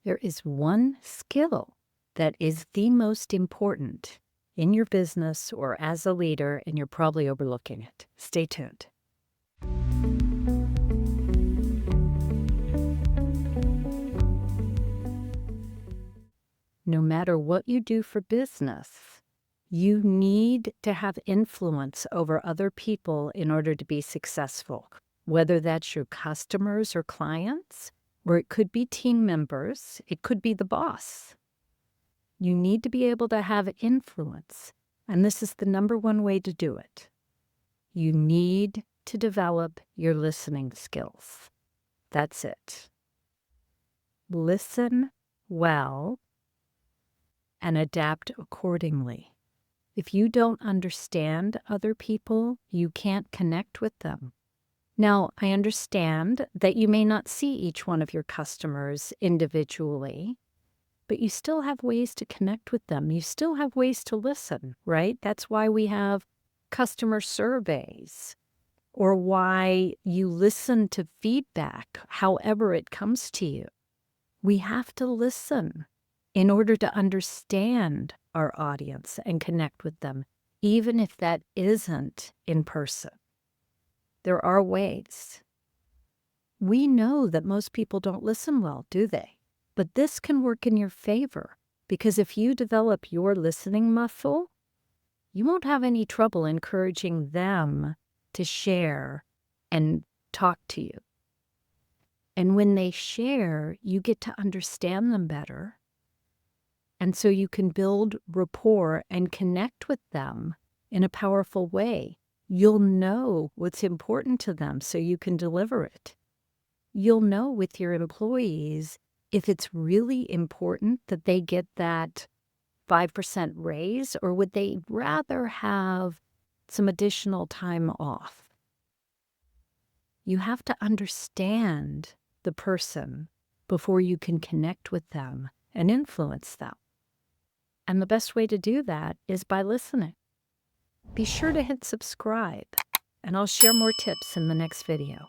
There is one skill that is the most important in your business or as a leader, and you're probably overlooking it. Stay tuned. No matter what you do for business, you need to have influence over other people in order to be successful, whether that's your customers or clients, or it could be team members, it could be the boss. You need to be able to have influence, and this is the number one way to do it. You need to develop your listening skills. That's it. Listen well and adapt accordingly. If you don't understand other people, you can't connect with them. Now, I understand that you may not see each one of your customers individually, but you still have ways to connect with them. You still have ways to listen, right? That's why we have customer surveys, or why you listen to feedback, however it comes to you. We have to listen in order to understand our audience and connect with them, even if that isn't in person. There are ways. We know that most people don't listen well, do they? But this can work in your favor, because if you develop your listening muscle, you won't have any trouble encouraging them to share and talk to you. And when they share, you get to understand them better. And so you can build rapport and connect with them in a powerful way. You'll know what's important to them so you can deliver it. You'll know with your employees if it's really important that they get that 5% raise, or would they rather have some additional time off. You have to understand the person before you can connect with them and influence them. And the best way to do that is by listening. Be sure to hit subscribe, and I'll share more tips in the next video.